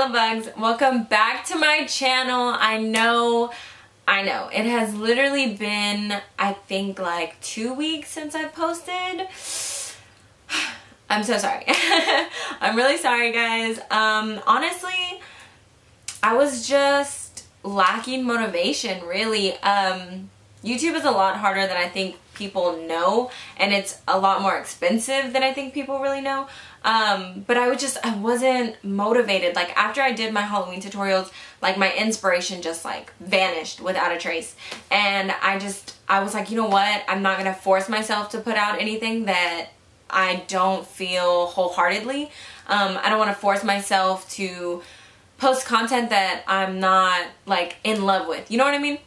lovebugs, welcome back to my channel. I know, it has literally been, I think, like 2 weeks since I posted. I'm so sorry. I'm really sorry, guys. Honestly, I was just lacking motivation, really. YouTube is a lot harder than I think people know, and it's a lot more expensive than I think people really know. But I wasn't motivated. Like, after I did my Halloween tutorials, like, my inspiration just like vanished without a trace. And I was like, you know what? I'm not gonna force myself to put out anything that I don't feel wholeheartedly. I don't want to force myself to post content that I'm not like in love with. You know what I mean?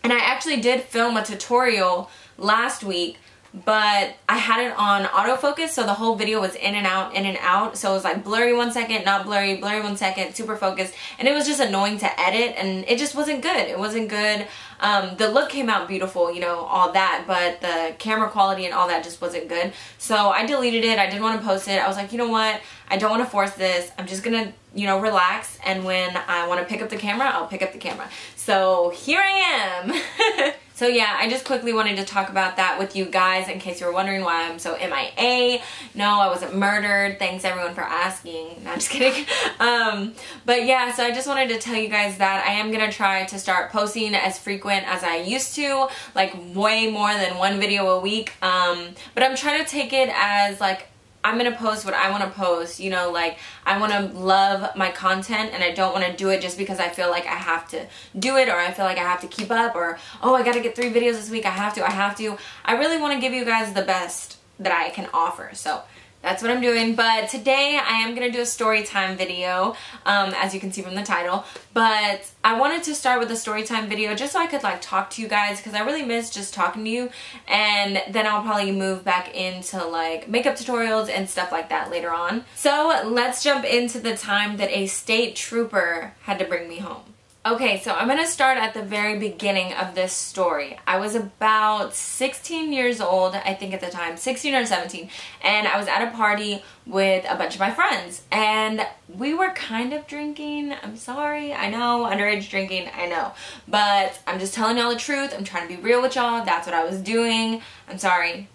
And I actually did film a tutorial last week, but I had it on autofocus, so the whole video was in and out, so it was like blurry 1 second, not blurry, blurry 1 second, super focused, and it was just annoying to edit, and it just wasn't good. It wasn't good. The look came out beautiful, you know, all that, but the camera quality and all that just wasn't good. So I deleted it. I didn't want to post it. I was like, you know what? I don't want to force this. I'm just gonna, you know, relax, and when I want to pick up the camera, I'll pick up the camera. So here I am. So yeah, I just quickly wanted to talk about that with you guys in case you were wondering why I'm so MIA. No, I wasn't murdered. Thanks everyone for asking. No, I'm just kidding. But yeah, so I just wanted to tell you guys that I am gonna try to start posting as frequent as I used to, like way more than one video a week. But I'm trying to take it as like, I'm gonna post what I want to post, you know, like I want to love my content, and I don't want to do it just because I feel like I have to do it, or I feel like I have to keep up, or oh, I gotta get 3 videos this week, I have to. I really want to give you guys the best that I can offer, so that's what I'm doing. But today I am going to do a story time video, as you can see from the title. But I wanted to start with a story time video just so I could like talk to you guys, because I really miss just talking to you. And then I'll probably move back into like makeup tutorials and stuff like that later on. So let's jump into the time that a state trooper had to bring me home. Okay, so I'm going to start at the very beginning of this story. I was about 16 years old, I think at the time, 16 or 17, and I was at a party with a bunch of my friends, and we were kind of drinking. I'm sorry, I know, underage drinking, I know, but I'm just telling y'all the truth. I'm trying to be real with y'all. That's what I was doing. I'm sorry,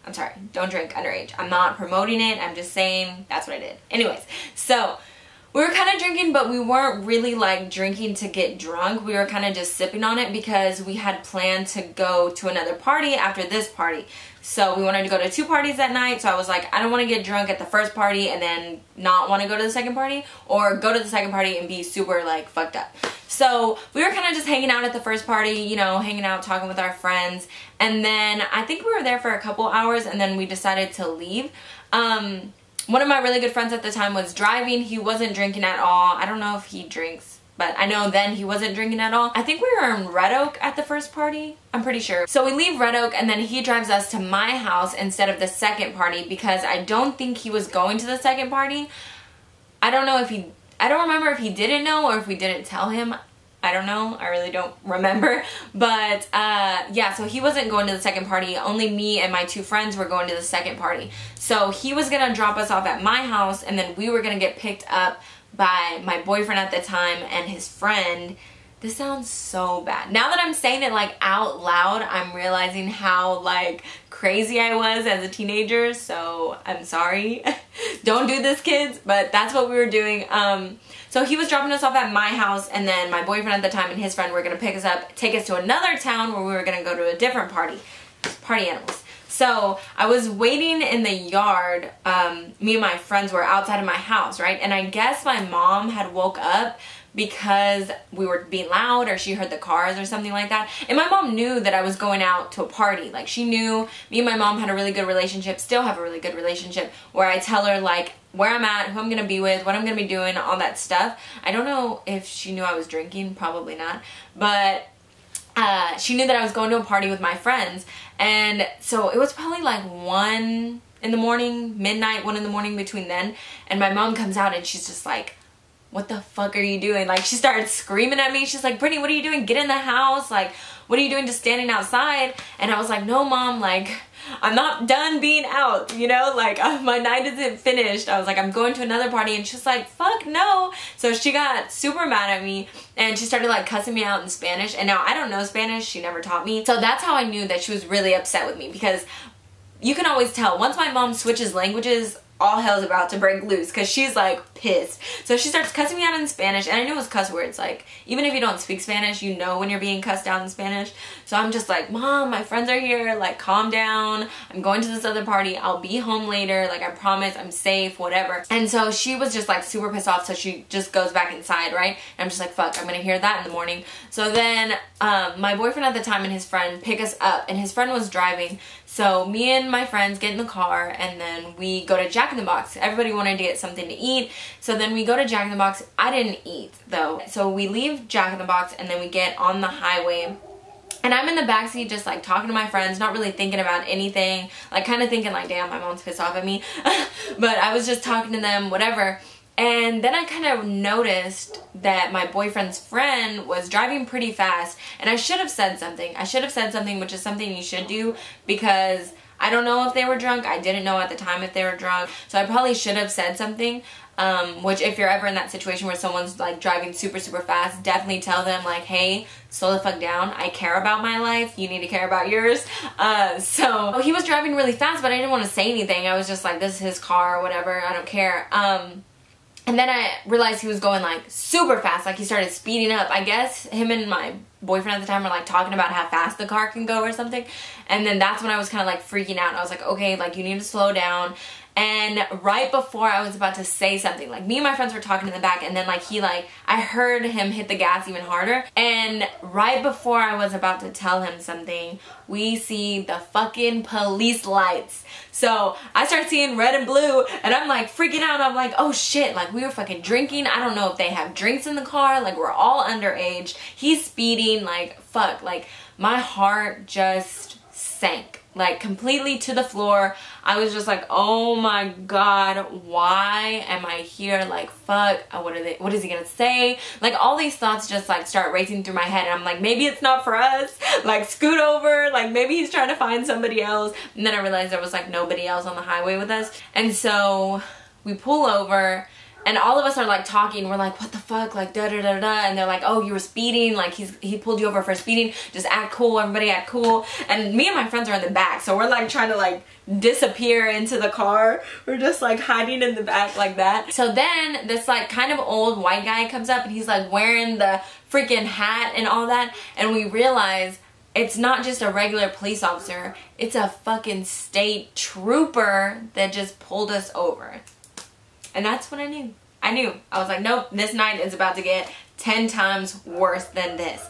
don't drink underage. I'm not promoting it, I'm just saying that's what I did. Anyways, so we were kind of drinking, but we weren't really like drinking to get drunk. We were kind of just sipping on it because we had planned to go to another party after this party. So we wanted to go to 2 parties that night. So I was like, I don't want to get drunk at the first party and then not want to go to the second party, or go to the second party and be super like fucked up. So we were kind of just hanging out at the first party, you know, hanging out, talking with our friends. And then I think we were there for a couple hours, and then we decided to leave. One of my really good friends at the time was driving. He wasn't drinking at all. I don't know if he drinks, but I know then he wasn't drinking at all. I think we were in Red Oak at the first party. I'm pretty sure. So we leave Red Oak, and then he drives us to my house instead of the second party, because I don't think he was going to the second party. I don't remember if he didn't know or if we didn't tell him. I don't know. I really don't remember. But yeah, so he wasn't going to the second party. Only me and my 2 friends were going to the second party. So he was going to drop us off at my house, and then we were going to get picked up by my boyfriend at the time and his friend. This sounds so bad. Now that I'm saying it like out loud, I'm realizing how like crazy I was as a teenager. So I'm sorry. Don't do this, kids. But that's what we were doing. So he was dropping us off at my house, and then my boyfriend at the time and his friend were going to pick us up, take us to another town where we were going to go to a different party. Party animals. So I was waiting in the yard. Me and my friends were outside of my house, right? And I guess my mom had woke up because we were being loud, or she heard the cars or something like that. And my mom knew that I was going out to a party. Like, she knew. Me and my mom had a really good relationship, still have a really good relationship, where I tell her like where I'm at, who I'm gonna be with, what I'm gonna be doing, all that stuff. I don't know if she knew I was drinking, probably not, but she knew that I was going to a party with my friends. And so it was probably like 1 in the morning, midnight, 1 in the morning, between then, and my mom comes out and she's just like, what the fuck are you doing? Like, she started screaming at me. She's like, Brittney, what are you doing? Get in the house. Like, what are you doing just standing outside? And I was like, no, Mom, like, I'm not done being out, you know? Like, my night isn't finished. I was like, I'm going to another party. And she's like, fuck no. So she got super mad at me and she started like cussing me out in Spanish. And now I don't know Spanish. She never taught me. So that's how I knew that she was really upset with me, because you can always tell once my mom switches languages, all hell's about to break loose, because she's like pissed. So she starts cussing me out in Spanish, and I knew it was cuss words. Like, even if you don't speak Spanish, you know when you're being cussed out in Spanish. So I'm just like, Mom, my friends are here, like, calm down. I'm going to this other party. I'll be home later. Like, I promise, I'm safe, whatever. And so she was just like super pissed off, so she just goes back inside, right? And I'm just like, fuck, I'm gonna hear that in the morning. So then my boyfriend at the time and his friend pick us up, and his friend was driving. So me and my friends get in the car, and then we go to Jack in the Box. Everybody wanted to get something to eat. So then we go to Jack in the Box. I didn't eat though. So we leave Jack in the Box, and then we get on the highway. And I'm in the backseat just like talking to my friends, not really thinking about anything. Like, kind of thinking like, damn, my mom's pissed off at me. But I was just talking to them, whatever. And then I kind of noticed that my boyfriend's friend was driving pretty fast, and I should have said something. I should have said something, which is something you should do, because I don't know if they were drunk. I didn't know at the time if they were drunk. So I probably should have said something, which if you're ever in that situation where someone's like driving super, super fast, definitely tell them like, hey, slow the fuck down. I care about my life. You need to care about yours. So he was driving really fast, but I didn't want to say anything. I was just like, this is his car or whatever. I don't care. And then I realized he was going like super fast, like he started speeding up. I guess him and my boyfriend at the time were like talking about how fast the car can go or something. And then that's when I was kind of like freaking out. I was like, okay, like you need to slow down. And right before I was about to say something, like me and my friends were talking in the back, and then like I heard him hit the gas even harder. And right before I was about to tell him something, we see the fucking police lights. So I start seeing red and blue, and I'm like freaking out. I'm like, oh shit, like we were fucking drinking. I don't know if they have drinks in the car. Like, we're all underage. He's speeding. Like, fuck. Like, my heart just sank, like completely to the floor. I was just like, oh my god, why am I here? Like, fuck, what is he gonna say? Like, all these thoughts just like start racing through my head, and I'm like, maybe it's not for us. Like, scoot over. Like, maybe he's trying to find somebody else. And then I realized there was like nobody else on the highway with us. And so we pull over, and all of us are like talking. We're like, what the fuck? Like, da da da da. And they're like, oh, you were speeding. Like, he pulled you over for speeding. Just act cool. Everybody act cool. And me and my friends are in the back, so we're like trying to like disappear into the car. We're just like hiding in the back like that. So then this like kind of old white guy comes up, and he's like wearing the freaking hat and all that. And we realize it's not just a regular police officer. It's a fucking state trooper that just pulled us over. And that's when I knew. I was like, nope, this night is about to get 10 times worse than this.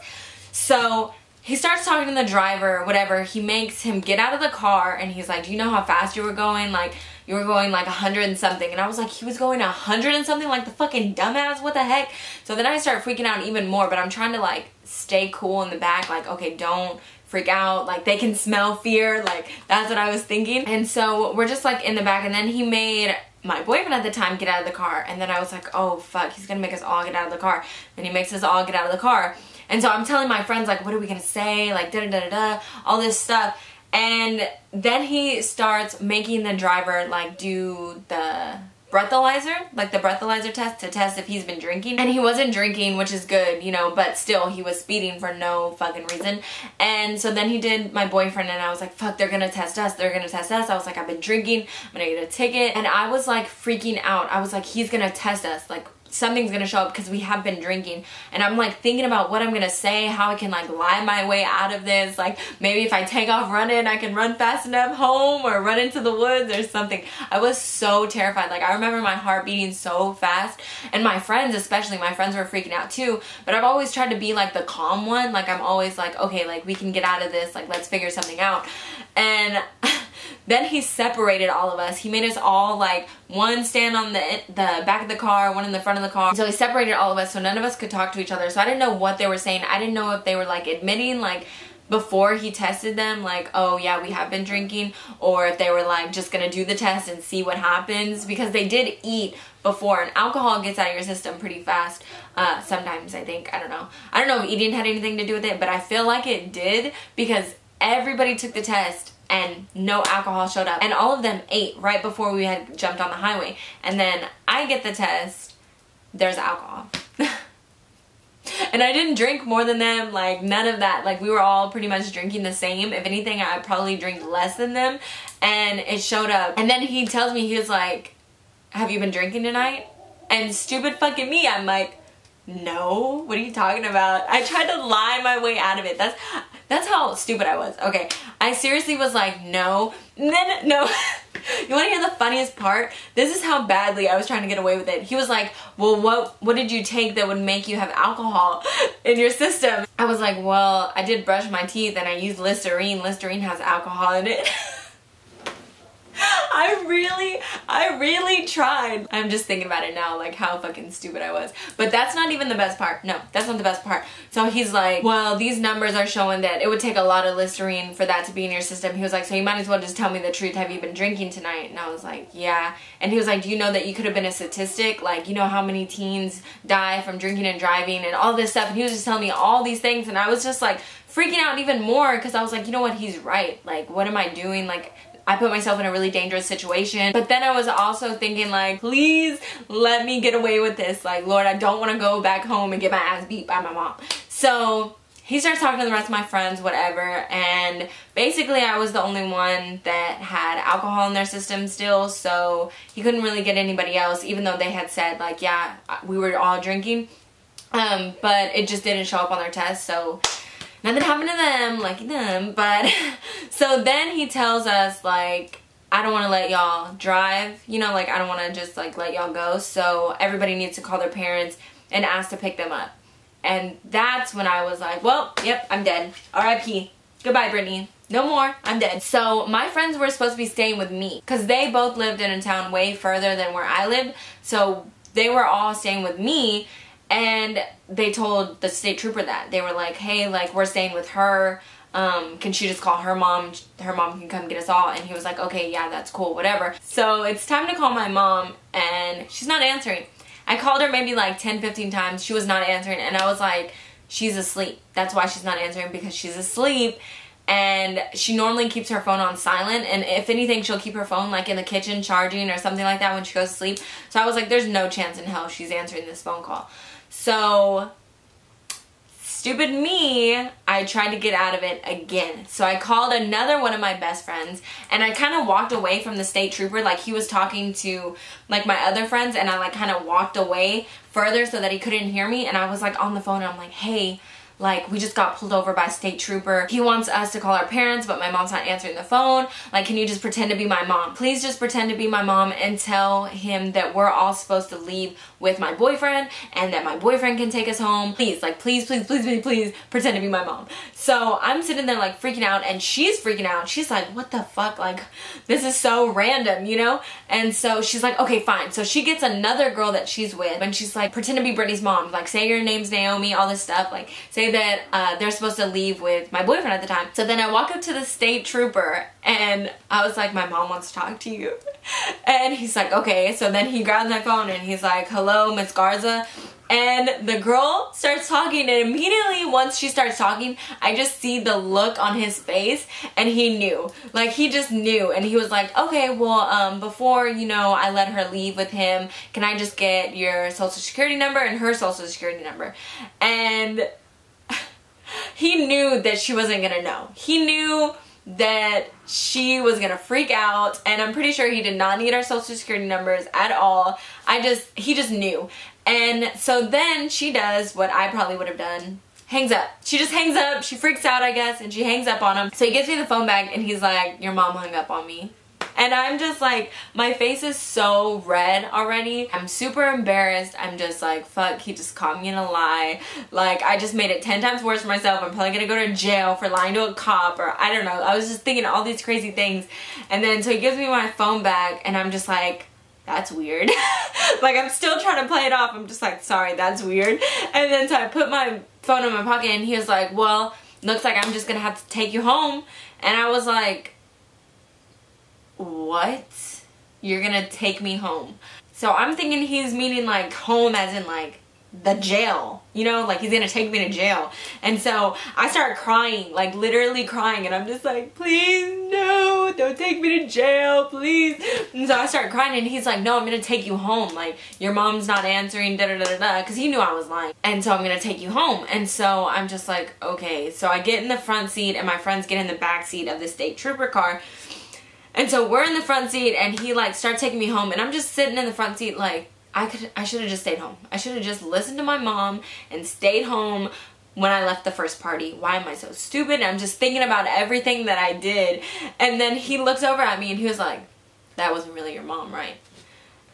So he starts talking to the driver, whatever. He makes him get out of the car, and he's like, do you know how fast you were going? Like, you were going like 100 and something. And I was like, he was going 100 and something? Like the fucking dumbass, what the heck? So then I start freaking out even more, but I'm trying to like stay cool in the back. Like, okay, don't freak out. Like, they can smell fear. Like, that's what I was thinking. And so we're just like in the back, and then he made my boyfriend at the time get out of the car, and then I was like, oh fuck, he's gonna make us all get out of the car. Then he makes us all get out of the car, and so I'm telling my friends like, what are we gonna say, like da da da da, all this stuff. And then he starts making the driver like do the breathalyzer, like the breathalyzer test, to test if he's been drinking. And he wasn't drinking, which is good, you know, but still he was speeding for no fucking reason. And so then he did my boyfriend, and I was like, fuck, they're gonna test us, they're gonna test us. I was like, I've been drinking, I'm gonna get a ticket. And I was like freaking out. I was like, he's gonna test us, like something's gonna show up because we have been drinking. And I'm like thinking about what I'm gonna say, how I can like lie my way out of this. Like, maybe if I take off running, I can run fast enough home, or run into the woods or something. I was so terrified. Like, I remember my heart beating so fast, and my friends, especially my friends, were freaking out too. But I've always tried to be like the calm one. Like, I'm always like, okay, like we can get out of this, like let's figure something out. And then he separated all of us. He made us all like one stand on the back of the car, one in the front of the car. So he separated all of us so none of us could talk to each other. So I didn't know what they were saying. I didn't know if they were like admitting like before he tested them, like, oh yeah, we have been drinking, or if they were like just gonna do the test and see what happens, because they did eat before, and alcohol gets out of your system pretty fast sometimes, I think. I don't know if eating had anything to do with it, but I feel like it did, because everybody took the test and no alcohol showed up, and all of them ate right before we had jumped on the highway, and then I get the test, there's alcohol. And I didn't drink more than them, like none of that. Like we were all pretty much drinking the same. If anything, I probably drank less than them, and it showed up. And then he tells me, he was like, have you been drinking tonight? And stupid fucking me, I'm like, no, what are you talking about? I tried to lie my way out of it. That's how stupid I was. Okay, I seriously was like, no. And then, no. You want to hear the funniest part? This is how badly I was trying to get away with it. He was like, well, what did you take that would make you have alcohol in your system? I was like, well, I did brush my teeth and I used Listerine. Listerine has alcohol in it. I really tried. I'm just thinking about it now, like how fucking stupid I was. But that's not even the best part. No, that's not the best part. So he's like, well, these numbers are showing that it would take a lot of Listerine for that to be in your system. He was like, so you might as well just tell me the truth. Have you been drinking tonight? And I was like, yeah. And he was like, do you know that you could have been a statistic? Like, you know how many teens die from drinking and driving and all this stuff? And he was just telling me all these things, and I was just like freaking out even more, because I was like, you know what, he's right. Like, what am I doing? Like, I put myself in a really dangerous situation. But then I was also thinking, like, please let me get away with this. Like, Lord, I don't want to go back home and get my ass beat by my mom. So he starts talking to the rest of my friends, whatever, and basically I was the only one that had alcohol in their system still, so he couldn't really get anybody else, even though they had said, like, yeah, we were all drinking. But it just didn't show up on their test, so nothing happened to them, lucky them. But so then he tells us, like, I don't want to let y'all drive, you know, like I don't want to just like let y'all go, so everybody needs to call their parents and ask to pick them up. And that's when I was like, well, yep, I'm dead. R.I.P. Goodbye, Brittany. No more. I'm dead. So my friends were supposed to be staying with me, because they both lived in a town way further than where I lived, so they were all staying with me. And they told the state trooper that. They were like, hey, like, we're staying with her. Can she just call her mom? Her mom can come get us all. And he was like, okay, yeah, that's cool, whatever. So it's time to call my mom, and she's not answering. I called her maybe like 10-15 times. She was not answering, and I was like, she's asleep. That's why she's not answering, because she's asleep. And she normally keeps her phone on silent, and if anything, she'll keep her phone like in the kitchen charging or something like that when she goes to sleep. So I was like, there's no chance in hell she's answering this phone call. So, stupid me, I tried to get out of it again. So I called another one of my best friends, and I kind of walked away from the state trooper. Like, he was talking to like my other friends, and I like kind of walked away further so that he couldn't hear me. And I was like on the phone, and I'm like, hey, like, we just got pulled over by a state trooper. He wants us to call our parents, but my mom's not answering the phone. Like, can you just pretend to be my mom? Please just pretend to be my mom and tell him that we're all supposed to leave with my boyfriend and that my boyfriend can take us home. Please, like, please, please, please, please, please pretend to be my mom. So I'm sitting there like freaking out, and she's freaking out. She's like, what the fuck? Like, this is so random, you know? And so she's like, okay, fine. So she gets another girl that she's with, and she's like, pretend to be Brittany's mom. Like, say your name's Naomi, all this stuff. Like, say that they're supposed to leave with my boyfriend at the time. So then I walk up to the state trooper, and I was like, my mom wants to talk to you. And he's like, okay. So then he grabs my phone, and he's like, hello, Miss Garza. And the girl starts talking, and immediately once she starts talking, I just see the look on his face, and he knew. Like, he just knew. And he was like, okay, well, before, you know, I let her leave with him, can I just get your social security number and her social security number? And he knew that she wasn't gonna know. He knew that she was gonna freak out, and I'm pretty sure he did not need our social security numbers at all. He just knew. And so then she does what I probably would have done. Hangs up. She just hangs up. She freaks out, I guess, and she hangs up on him. So he gives me the phone back, and he's like, your mom hung up on me. And I'm just like, my face is so red already. I'm super embarrassed. I'm just like, fuck, he just caught me in a lie. Like, I just made it 10 times worse for myself. I'm probably gonna go to jail for lying to a cop, or I don't know. I was just thinking all these crazy things. And then so he gives me my phone back, and I'm just like, that's weird. Like, I'm still trying to play it off. I'm just like, sorry, that's weird. And then so I put my phone in my pocket, and he was like, well, looks like I'm just gonna have to take you home. And I was like, what? You're gonna take me home? So I'm thinking he's meaning like home as in like the jail, you know, like he's gonna take me to jail. And so I start crying, like literally crying, and I'm just like, please no, don't take me to jail, please. And so I start crying, and he's like, no, I'm gonna take you home, like your mom's not answering, da da da da da, because he knew I was lying. And so I'm gonna take you home. And so I'm just like, okay. So I get in the front seat and my friends get in the back seat of the state trooper car. And so we're in the front seat, and he like starts taking me home, and I'm just sitting in the front seat like, I should have just stayed home. I should have just listened to my mom and stayed home when I left the first party. Why am I so stupid? And I'm just thinking about everything that I did. And then he looks over at me and he was like, that wasn't really your mom, right?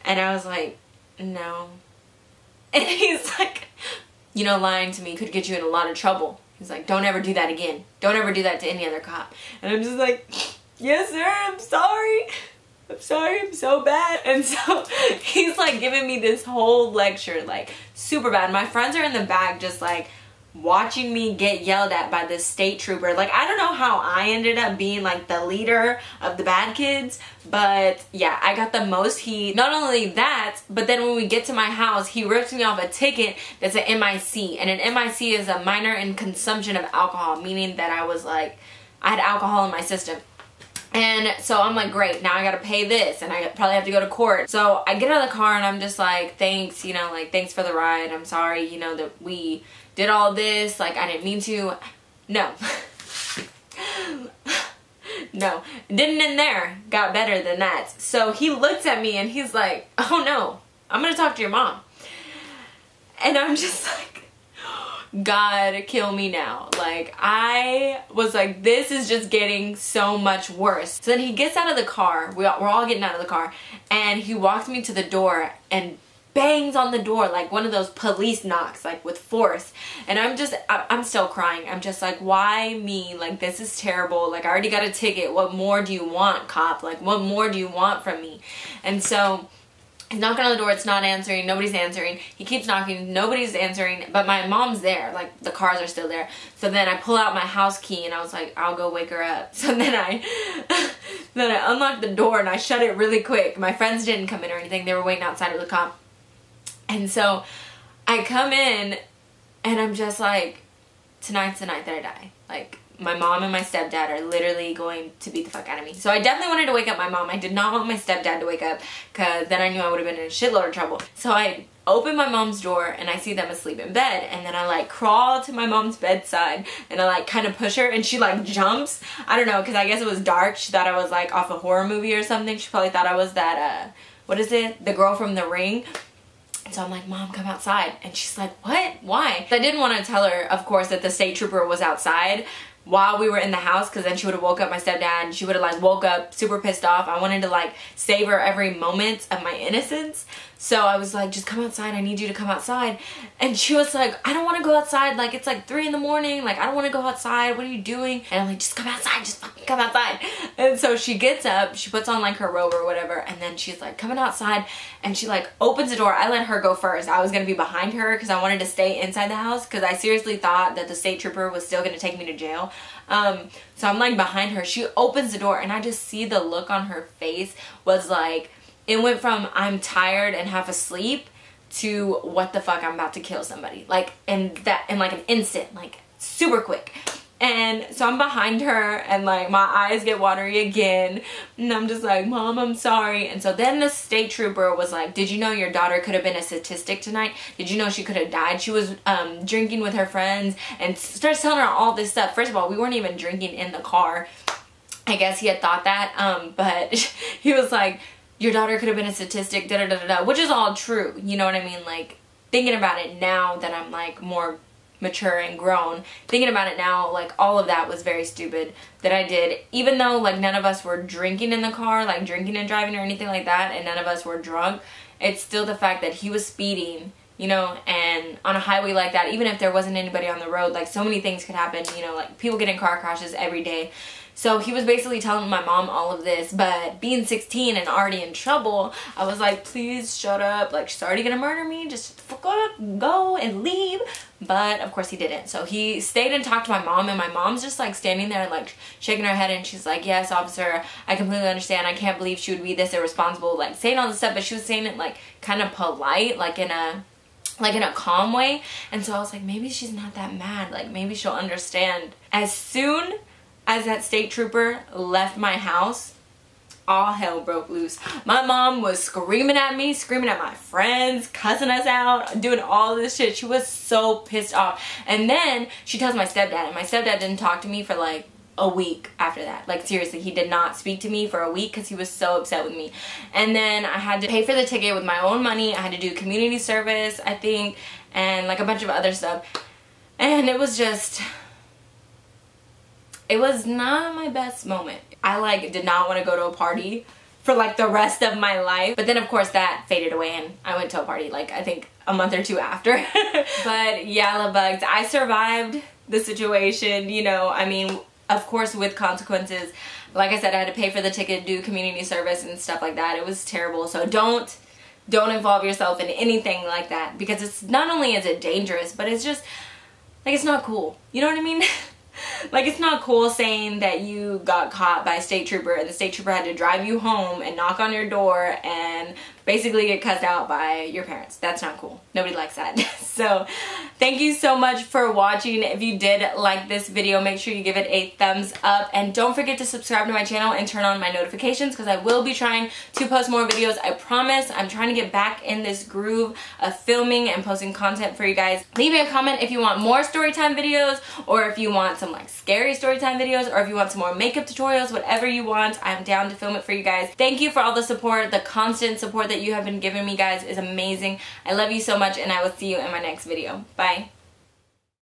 And I was like, no. And he's like, you know, lying to me could get you in a lot of trouble. He's like, don't ever do that again. Don't ever do that to any other cop. And I'm just like, yes, sir, I'm sorry. I'm sorry, I'm so bad. And so he's like giving me this whole lecture, like super bad. My friends are in the back just like watching me get yelled at by this state trooper. Like, I don't know how I ended up being like the leader of the bad kids, but yeah, I got the most heat. Not only that, but then when we get to my house, he rips me off a ticket that's an MIC. And an MIC is a minor in consumption of alcohol, meaning that I was like, I had alcohol in my system. And so I'm like, great, now I gotta pay this, and I probably have to go to court. So I get out of the car and I'm just like, thanks, you know, like, thanks for the ride. I'm sorry, you know, that we did all this. Like, I didn't mean to. No. No. It didn't end there. Got better than that. So he looks at me and he's like, oh no, I'm gonna talk to your mom. And I'm just like, God, kill me now. Like, I was like, this is just getting so much worse. So then he gets out of the car. We're all getting out of the car. And he walks me to the door and bangs on the door like one of those police knocks, like with force. And I'm still crying. I'm just like, why me? Like, this is terrible. Like, I already got a ticket. What more do you want, cop? Like, what more do you want from me? And so he's knocking on the door, it's not answering, nobody's answering. He keeps knocking, nobody's answering, but my mom's there, like the cars are still there. So then I pull out my house key and I was like, I'll go wake her up. So then I unlocked the door and I shut it really quick. My friends didn't come in or anything, they were waiting outside of the cop. And so I come in and I'm just like, tonight's the night that I die. Like, my mom and my stepdad are literally going to beat the fuck out of me. So I definitely wanted to wake up my mom. I did not want my stepdad to wake up, because then I knew I would have been in a shitload of trouble. So I open my mom's door and I see them asleep in bed, and then I like crawl to my mom's bedside and I like kind of push her, and she like jumps. I don't know, because I guess it was dark. She thought I was like off a horror movie or something. She probably thought I was that, what is it? The girl from The Ring. And so I'm like, Mom, come outside. And she's like, what? Why? I didn't want to tell her, of course, that the state trooper was outside while we were in the house, because then she would have woke up my stepdad and she would have like woke up super pissed off. I wanted to like savor every moment of my innocence. So I was like, just come outside, I need you to come outside. And she was like, I don't want to go outside, like it's like 3 in the morning, like I don't want to go outside, what are you doing? And I'm like, just come outside, just fucking come outside. And so she gets up, she puts on like her robe or whatever, and then she's like coming outside, and she like opens the door. I let her go first. I was gonna be behind her because I wanted to stay inside the house, because I seriously thought that the state trooper was still gonna take me to jail. So I'm like behind her. She opens the door and I just see the look on her face was like, it went from I'm tired and half asleep to what the fuck, I'm about to kill somebody. Like in like an instant, like super quick. And so I'm behind her and like my eyes get watery again. And I'm just like, Mom, I'm sorry. And so then the state trooper was like, did you know your daughter could have been a statistic tonight? Did you know she could have died? She was drinking with her friends, and starts telling her all this stuff. First of all, we weren't even drinking in the car. I guess he had thought that. But he was like, your daughter could have been a statistic, da da da da, which is all true. You know what I mean? Like, thinking about it now that I'm like more mature and grown, thinking about it now, like all of that was very stupid that I did. Even though like none of us were drinking in the car, like drinking and driving or anything like that, and none of us were drunk, it's still the fact that he was speeding, you know, and on a highway like that, even if there wasn't anybody on the road, like so many things could happen, you know, like people get in car crashes every day. So he was basically telling my mom all of this, but being 16 and already in trouble, I was like, please shut up. Like, she's already gonna murder me. Just fuck up, go and leave. but of course he didn't. So he stayed and talked to my mom, and my mom's just like standing there and like shaking her head, and she's like, yes, officer, I completely understand. I can't believe she would be this irresponsible, like saying all this stuff, but she was saying it like kind of polite, like in a calm way. And so I was like, maybe she's not that mad, like maybe she'll understand. As soon as that state trooper left my house, all hell broke loose. My mom was screaming at me, screaming at my friends, cussing us out, doing all this shit. She was so pissed off. And then she tells my stepdad, and my stepdad didn't talk to me for like a week after that. Like seriously, he did not speak to me for a week because he was so upset with me. And then I had to pay for the ticket with my own money. I had to do community service, I think, and like a bunch of other stuff. And it was just, it was not my best moment. I like did not want to go to a party for like the rest of my life. But then of course that faded away, and I went to a party like I think a month or two after. But yeah, love bugs, I survived the situation, you know. I mean, of course with consequences. Like I said, I had to pay for the ticket, do community service and stuff like that. It was terrible. So don't involve yourself in anything like that, because it's not only is it dangerous, but it's just like, it's not cool. You know what I mean? Like, it's not cool saying that you got caught by a state trooper and the state trooper had to drive you home and knock on your door and basically get cussed out by your parents. That's not cool. Nobody likes that. So thank you so much for watching. If you did like this video, make sure you give it a thumbs up, and don't forget to subscribe to my channel and turn on my notifications, because I will be trying to post more videos. I promise. I'm trying to get back in this groove of filming and posting content for you guys. Leave me a comment if you want more storytime videos, or if you want some like scary storytime videos, or if you want some more makeup tutorials. Whatever you want, I'm down to film it for you guys. Thank you for all the support. The constant support that you have been giving me, guys, is amazing. I love you so much, and I will see you in my next video. Bye.